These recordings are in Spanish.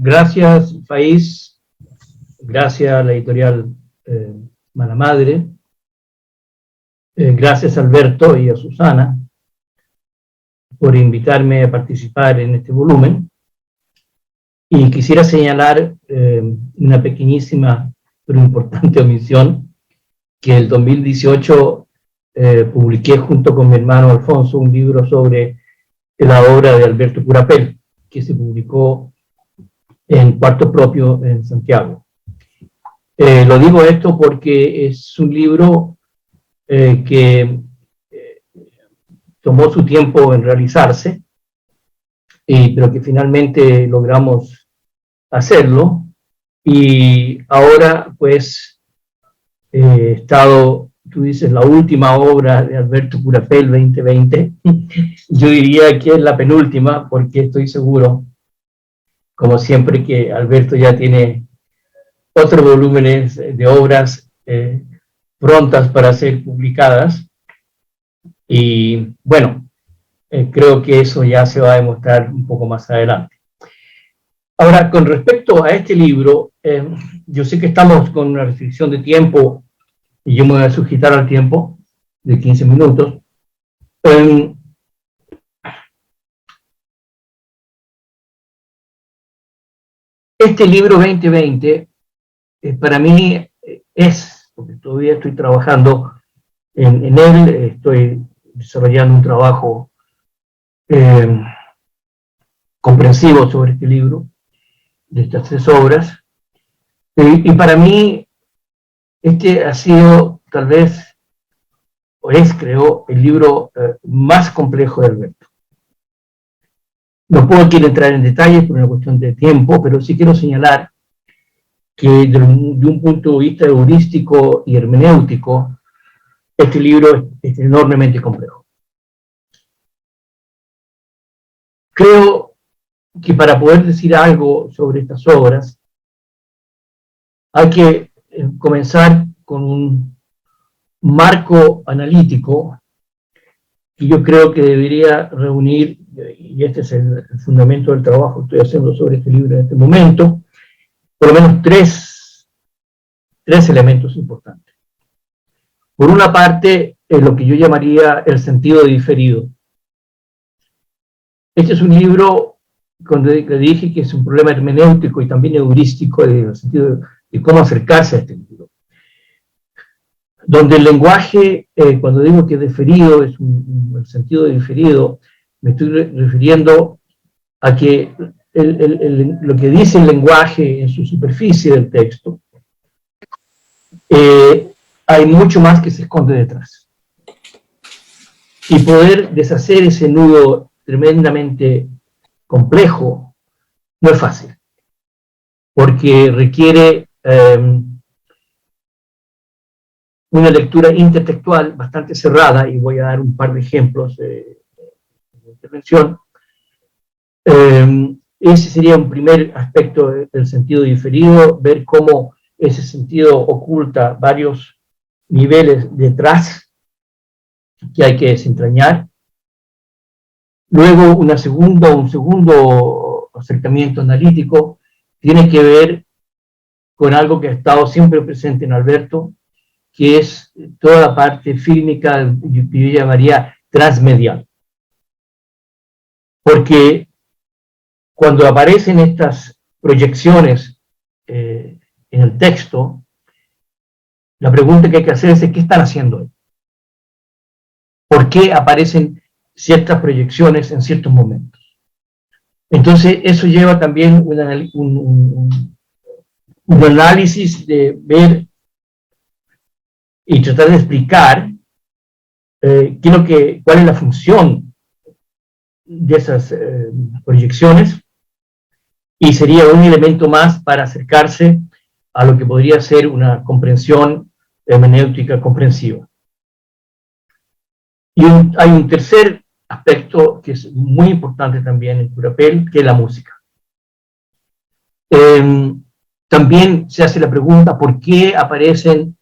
Gracias, Faiz, gracias a la editorial Mala Madre, gracias a Alberto y a Susana por invitarme a participar en este volumen. Y quisiera señalar una pequeñísima pero importante omisión, que el 2018 publiqué junto con mi hermano Alfonso un libro sobre la obra de Alberto Curapel, que se publicó en Cuarto Propio en Santiago. Lo digo esto porque es un libro que tomó su tiempo en realizarse, pero que finalmente logramos hacerlo, y ahora pues he estado, tú dices, la última obra de Alberto Curapel 2020, yo diría que es la penúltima, porque estoy seguro, como siempre, que Alberto ya tiene otros volúmenes de obras prontas para ser publicadas, y bueno, creo que eso ya se va a demostrar un poco más adelante. Ahora, con respecto a este libro, yo sé que estamos con una restricción de tiempo, y yo me voy a sujetar al tiempo de 15 minutos. Este libro 2020, para mí es, porque todavía estoy trabajando en él, estoy desarrollando un trabajo comprensivo sobre este libro, de estas 3 obras, y para mí este ha sido tal vez, o es, creo, el libro más complejo de Alberto. No puedo aquí entrar en detalles por una cuestión de tiempo, pero sí quiero señalar que de un punto de vista heurístico y hermenéutico, este libro es enormemente complejo. Creo que para poder decir algo sobre estas obras, hay que comenzar con un marco analítico que yo creo que debería reunir, y este es el fundamento del trabajo que estoy haciendo sobre este libro en este momento, por lo menos tres elementos importantes. Por una parte, lo que yo llamaría el sentido diferido. Este es un libro, cuando le dije que es un problema hermenéutico y también heurístico, en el sentido de cómo acercarse a este libro, donde el lenguaje, cuando digo que diferido, es el sentido de diferido, me estoy refiriendo a que lo que dice el lenguaje en su superficie del texto, hay mucho más que se esconde detrás. Y poder deshacer ese nudo tremendamente complejo no es fácil, porque requiere una lectura intertextual bastante cerrada, y voy a dar un par de ejemplos de intervención. Ese sería un primer aspecto del sentido diferido, ver cómo ese sentido oculta varios niveles detrás que hay que desentrañar. Luego, un segundo acercamiento analítico tiene que ver con algo que ha estado siempre presente en Alberto, que es toda la parte fílmica, yo llamaría transmedial. Porque cuando aparecen estas proyecciones en el texto, la pregunta que hay que hacerse es: ¿qué están haciendo ahí? ¿Por qué aparecen ciertas proyecciones en ciertos momentos? Entonces, eso lleva también un análisis de ver y tratar de explicar cuál es la función de esas proyecciones, y sería un elemento más para acercarse a lo que podría ser una comprensión hermenéutica comprensiva. Y hay un tercer aspecto que es muy importante también en Curapel, que es la música. También se hace la pregunta: ¿por qué aparecen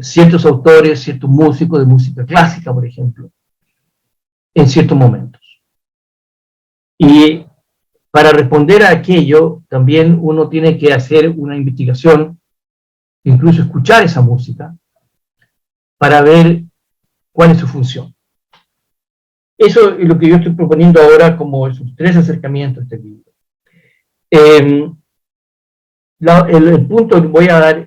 ciertos autores, ciertos músicos de música clásica, por ejemplo, en ciertos momentos? Y para responder a aquello, también uno tiene que hacer una investigación, incluso escuchar esa música, para ver cuál es su función. Eso es lo que yo estoy proponiendo ahora como esos tres acercamientos a este libro. El punto que voy a dar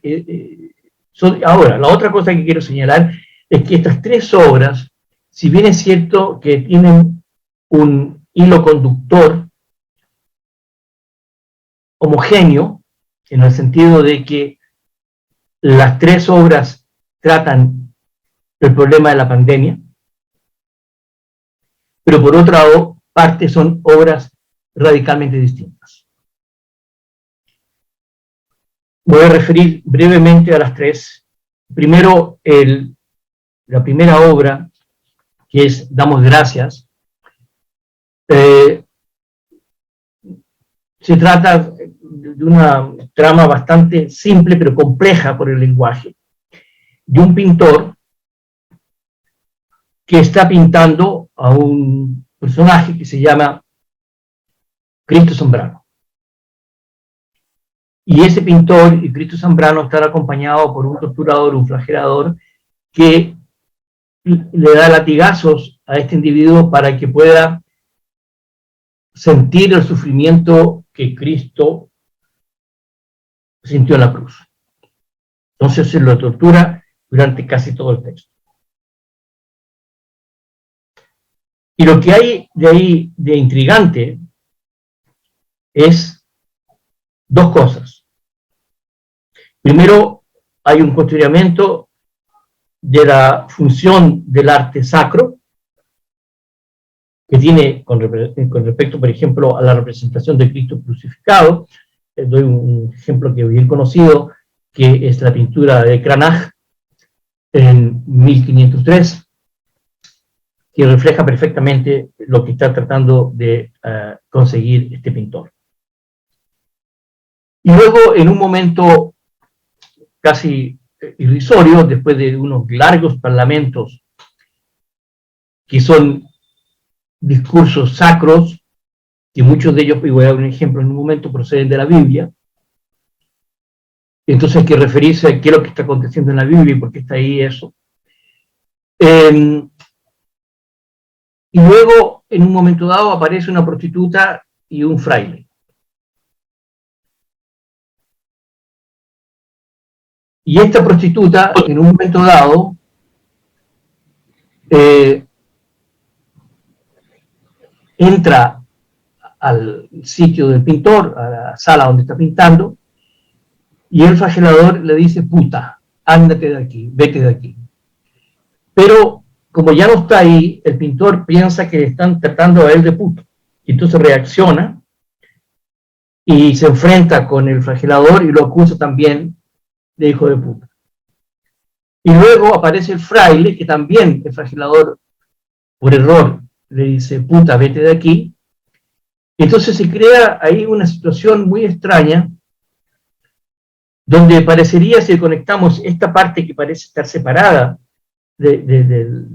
ahora, la otra cosa que quiero señalar es que estas tres obras, si bien es cierto que tienen un hilo conductor homogéneo, en el sentido de que las tres obras tratan el problema de la pandemia, pero por otra parte son obras radicalmente distintas. Voy a referir brevemente a las tres. Primero, la primera obra, que es Damos Gracias. Se trata de una trama bastante simple, pero compleja por el lenguaje, de un pintor que está pintando a un personaje que se llama Cristo Zambrano. Y ese pintor y Cristo Zambrano están acompañados por un torturador, un flagelador, que le da latigazos a este individuo para que pueda sentir el sufrimiento que Cristo sintió en la cruz. Entonces se lo tortura durante casi todo el texto. Y lo que hay de ahí de intrigante es dos cosas. Primero, hay un cuestionamiento de la función del arte sacro, que tiene con respecto, por ejemplo, a la representación de Cristo crucificado. Doy un ejemplo que es bien conocido, que es la pintura de Cranach en 1503, que refleja perfectamente lo que está tratando de conseguir este pintor. Y luego, en un momento casi irrisorio, después de unos largos parlamentos que son discursos sacros, que muchos de ellos, y voy a dar un ejemplo en un momento, proceden de la Biblia, entonces hay que referirse a qué es lo que está aconteciendo en la Biblia y por qué está ahí eso. Y luego, en un momento dado, aparece una prostituta y un fraile. Y esta prostituta, en un momento dado, entra al sitio del pintor, a la sala donde está pintando, y el flagelador le dice: puta, ándate de aquí, vete de aquí. Pero como ya no está ahí, el pintor piensa que le están tratando a él de puto. Y entonces reacciona y se enfrenta con el flagelador y lo acusa también de hijo de puta. Y luego aparece el fraile, que también el flagelador, por error, le dice: puta, vete de aquí. Entonces se crea ahí una situación muy extraña, donde parecería, si conectamos esta parte que parece estar separada de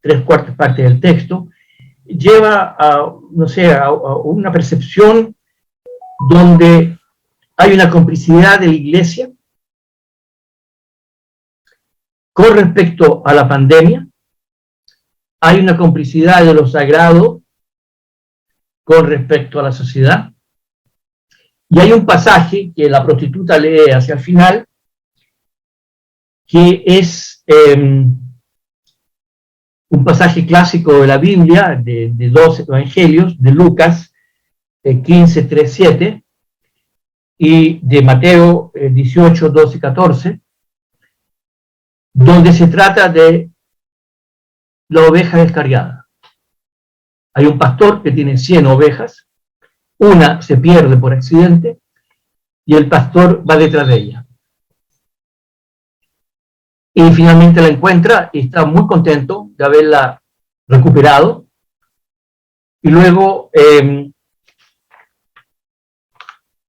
tres cuartas partes del texto, lleva a, no sé, a una percepción donde hay una complicidad de la Iglesia con respecto a la pandemia, hay una complicidad de lo sagrado con respecto a la sociedad, y hay un pasaje que la prostituta lee hacia el final, que es un pasaje clásico de la Biblia, de dos evangelios, de Lucas 15, 3, 7, y de Mateo 18, 12, 14, donde se trata de la oveja descarriada. Hay un pastor que tiene 100 ovejas, una se pierde por accidente, y el pastor va detrás de ella. Y finalmente la encuentra y está muy contento de haberla recuperado. Y luego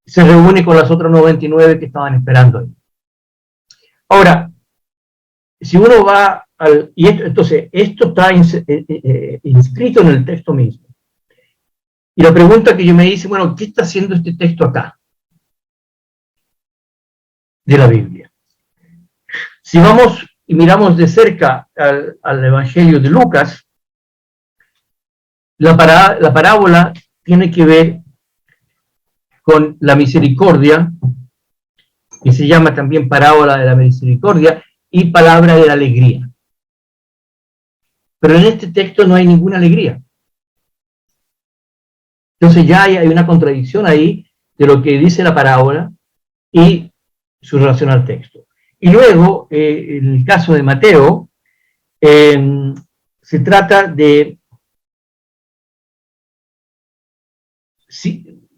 se reúne con las otras 99 que estaban esperando ahí. Ahora, si uno va al... Y entonces, esto está inscrito en el texto mismo. Y la pregunta que yo me hice, bueno, ¿qué está haciendo este texto acá? De la Biblia. Si vamos y miramos de cerca al Evangelio de Lucas, la parábola tiene que ver con la misericordia, que se llama también parábola de la misericordia, y palabra de la alegría. Pero en este texto no hay ninguna alegría. Entonces ya hay una contradicción ahí de lo que dice la parábola y su relación al texto. Y luego, en el caso de Mateo, se trata de,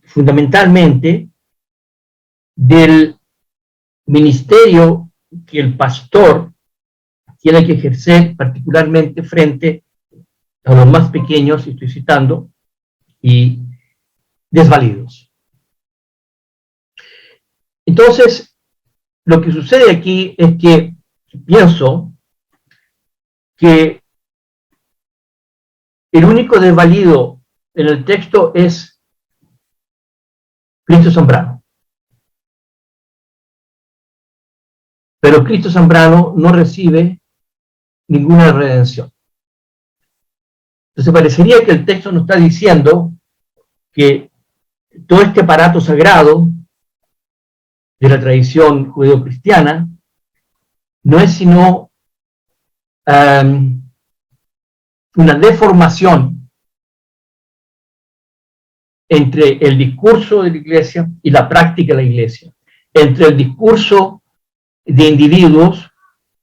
fundamentalmente, del ministerio que el pastor tiene que ejercer, particularmente frente a los más pequeños, estoy citando, y desvalidos. Entonces, lo que sucede aquí es que pienso que el único desvalido en el texto es Cristo Zambrano. Pero Cristo Zambrano no recibe ninguna redención. Entonces parecería que el texto nos está diciendo que todo este aparato sagrado de la tradición judeocristiana no es sino una deformación entre el discurso de la iglesia y la práctica de la iglesia, entre el discurso de individuos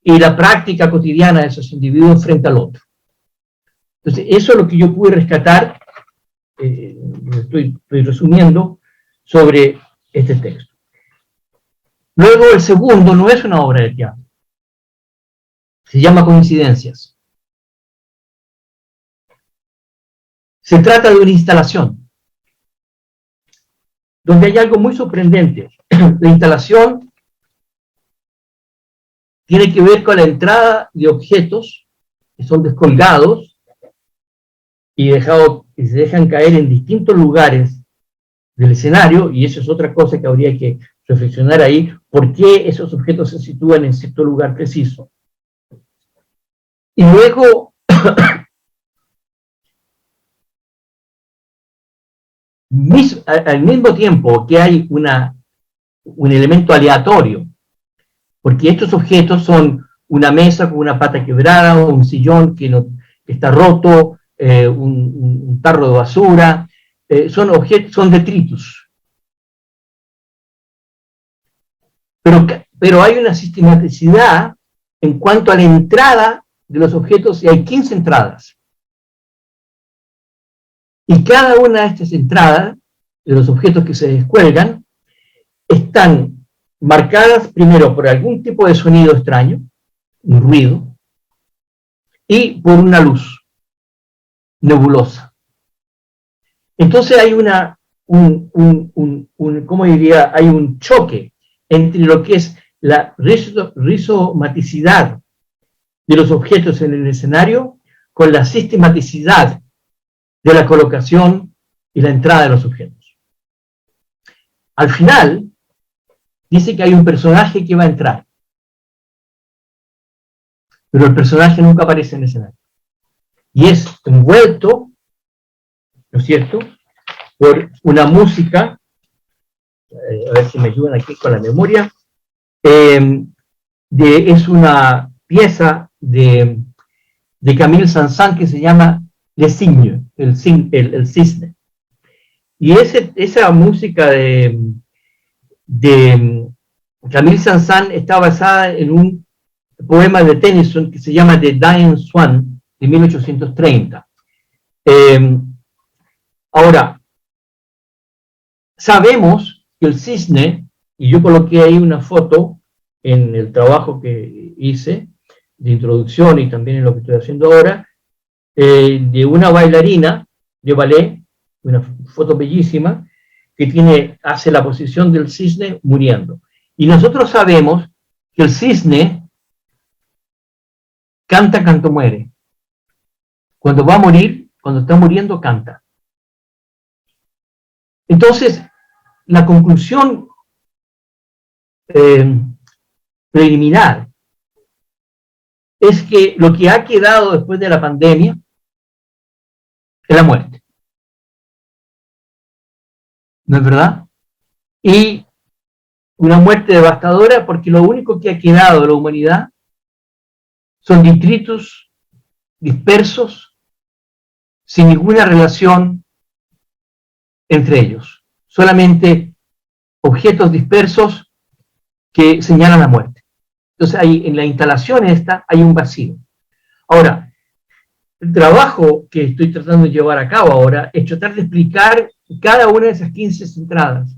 y la práctica cotidiana de esos individuos frente al otro. Entonces, eso es lo que yo pude rescatar, estoy resumiendo, sobre este texto. Luego, el segundo no es una obra de teatro. Se llama Coincidencias. Se trata de una instalación, donde hay algo muy sorprendente. La instalación tiene que ver con la entrada de objetos que son descolgados y se dejan caer en distintos lugares del escenario, y eso es otra cosa que habría que reflexionar ahí, por qué esos objetos se sitúan en cierto lugar preciso. Y luego, al mismo tiempo que hay un elemento aleatorio, porque estos objetos son una mesa con una pata quebrada, un sillón que está roto, un tarro de basura, son detritus. Pero hay una sistematicidad en cuanto a la entrada de los objetos, y hay 15 entradas. Y cada una de estas entradas, de los objetos que se descuelgan, están marcadas primero por algún tipo de sonido extraño, un ruido, y por una luz nebulosa. Entonces hay ¿cómo diría? Hay un choque entre lo que es la rizomaticidad de los objetos en el escenario con la sistematicidad de la colocación y la entrada de los objetos. Al final, dice que hay un personaje que va a entrar, pero el personaje nunca aparece en el escenario. Y es envuelto, ¿no es cierto?, por una música, a ver si me ayudan aquí con la memoria, es una pieza de Camille Saint-Saëns que se llama Le Cygne, el cisne. Y esa música de Camille Saint-Saëns está basada en un poema de Tennyson que se llama The Dying Swan, de 1830. Ahora, sabemos que el cisne, y yo coloqué ahí una foto en el trabajo que hice de introducción y también en lo que estoy haciendo ahora, de una bailarina de ballet, una foto bellísima, que hace la posición del cisne muriendo. Y nosotros sabemos que el cisne canta cuando muere. Cuando va a morir, cuando está muriendo, canta. Entonces, la conclusión preliminar es que lo que ha quedado después de la pandemia es la muerte. ¿No es verdad? Y una muerte devastadora porque lo único que ha quedado de la humanidad son detritus dispersos sin ninguna relación entre ellos. Solamente objetos dispersos que señalan la muerte. Entonces, ahí, en la instalación esta hay un vacío. Ahora, el trabajo que estoy tratando de llevar a cabo ahora es tratar de explicar cada una de esas 15 entradas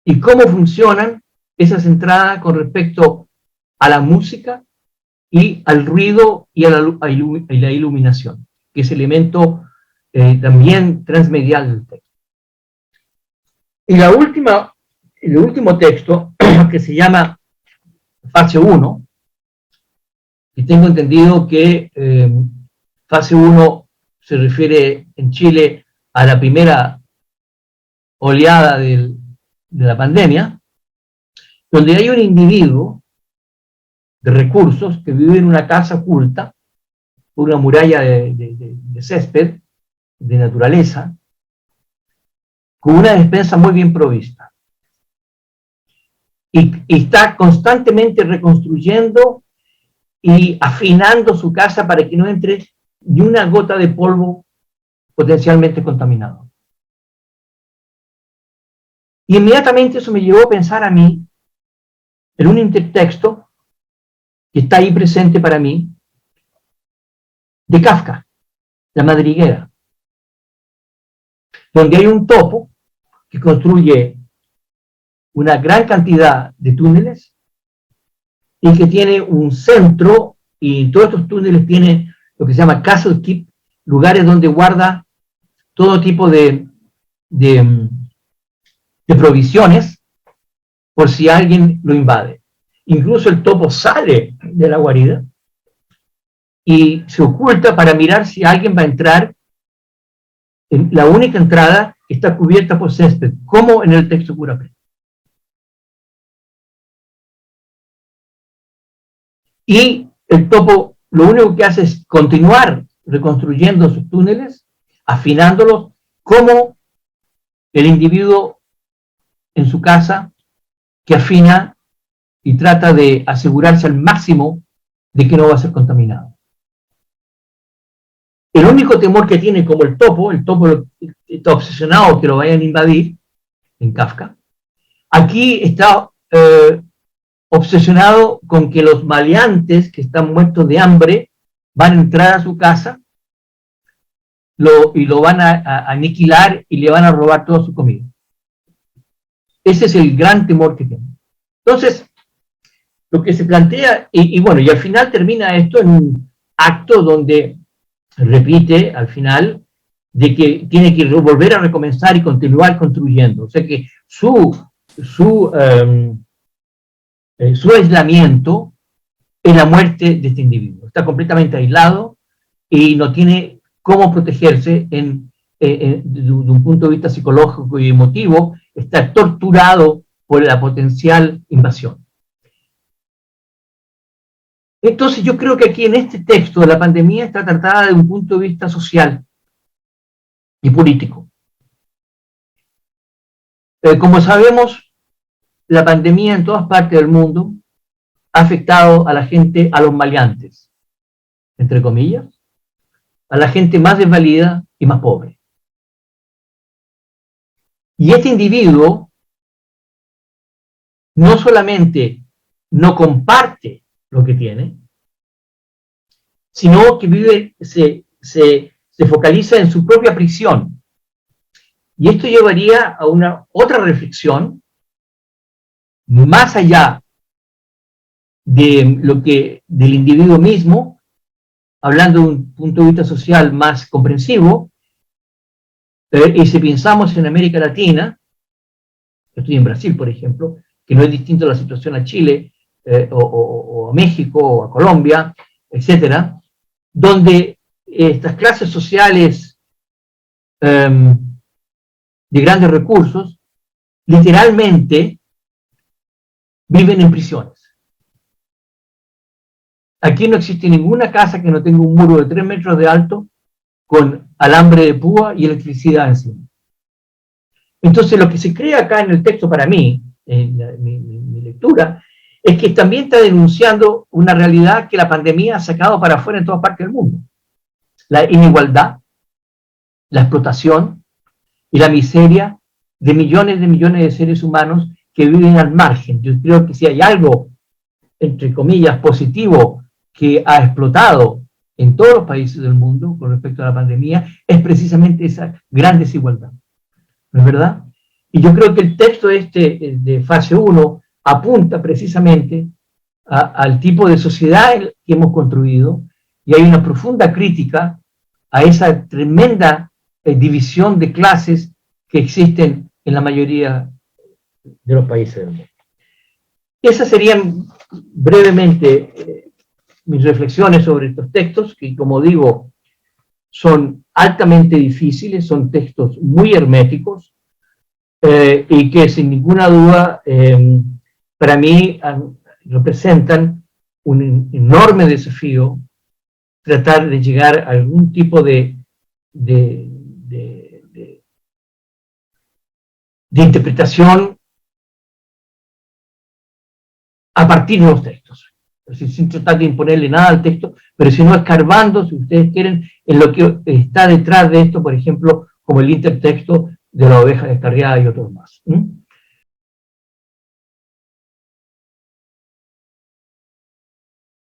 y cómo funcionan esas entradas con respecto a la música y al ruido y a la iluminación, que es elemento también transmedial del texto. Y el último texto, que se llama fase 1, y tengo entendido que fase 1 se refiere en Chile a la primera oleada de la pandemia, donde hay un individuo de recursos que vive en una casa oculta, por una muralla de césped, de naturaleza, con una despensa muy bien provista. Y está constantemente reconstruyendo y afinando su casa para que no entre ni una gota de polvo potencialmente contaminado. Y inmediatamente eso me llevó a pensar a mí en un intertexto que está ahí presente para mí, de Kafka, La madriguera, donde hay un topo que construye una gran cantidad de túneles y que tiene un centro, y todos estos túneles tienen lo que se llama castle keep, lugares donde guarda todo tipo de provisiones por si alguien lo invade. Incluso el topo sale de la guarida y se oculta para mirar si alguien va a entrar. La única entrada está cubierta por césped, como en el texto Curapé. Y el topo lo único que hace es continuar reconstruyendo sus túneles, afinándolos, como el individuo en su casa que afina y trata de asegurarse al máximo de que no va a ser contaminado. El único temor que tiene, como el topo está obsesionado que lo vayan a invadir, en Kafka, aquí está obsesionado con que los maleantes que están muertos de hambre van a entrar a su casa y lo van a aniquilar y le van a robar toda su comida. Ese es el gran temor que tiene. Entonces, lo que se plantea, y bueno, y al final termina esto en un acto donde repite al final de que tiene que volver a recomenzar y continuar construyendo. O sea que su aislamiento es la muerte de este individuo. Está completamente aislado y no tiene cómo protegerse de un punto de vista psicológico y emotivo. Está torturado por la potencial invasión. Entonces yo creo que aquí en este texto la pandemia está tratada de un punto de vista social y político. Como sabemos, la pandemia en todas partes del mundo ha afectado a la gente, a los maleantes, entre comillas, a la gente más desvalida y más pobre. Y este individuo no solamente no comparte lo que tiene, sino que vive, se focaliza en su propia prisión. Y esto llevaría a una otra reflexión, más allá de lo que del individuo mismo, hablando de un punto de vista social más comprensivo, y si pensamos en América Latina, estoy en Brasil, por ejemplo, que no es distinto a la situación a Chile, o a México, o a Colombia, etcétera, donde estas clases sociales de grandes recursos, literalmente viven en prisiones. Aquí no existe ninguna casa que no tenga un muro de 3 metros de alto con alambre de púa y electricidad encima. Entonces lo que se crea acá en el texto para mí, en mi lectura, es que también está denunciando una realidad que la pandemia ha sacado para afuera en todas partes del mundo. La inigualdad, la explotación y la miseria de millones de seres humanos que viven al margen. Yo creo que si hay algo, entre comillas, positivo que ha explotado en todos los países del mundo con respecto a la pandemia, es precisamente esa gran desigualdad. ¿No es verdad? Y yo creo que el texto este de fase 1 apunta precisamente al tipo de sociedad que hemos construido, y hay una profunda crítica a esa tremenda división de clases que existen en la mayoría de los países del mundo. Esas serían brevemente mis reflexiones sobre estos textos, que como digo, son altamente difíciles, son textos muy herméticos, y que sin ninguna duda para mí representan un enorme desafío tratar de llegar a algún tipo de interpretación a partir de los textos. Sin tratar de imponerle nada al texto, pero sino escarbando, si ustedes quieren, en lo que está detrás de esto, por ejemplo, como el intertexto de la oveja descarriada y otros más.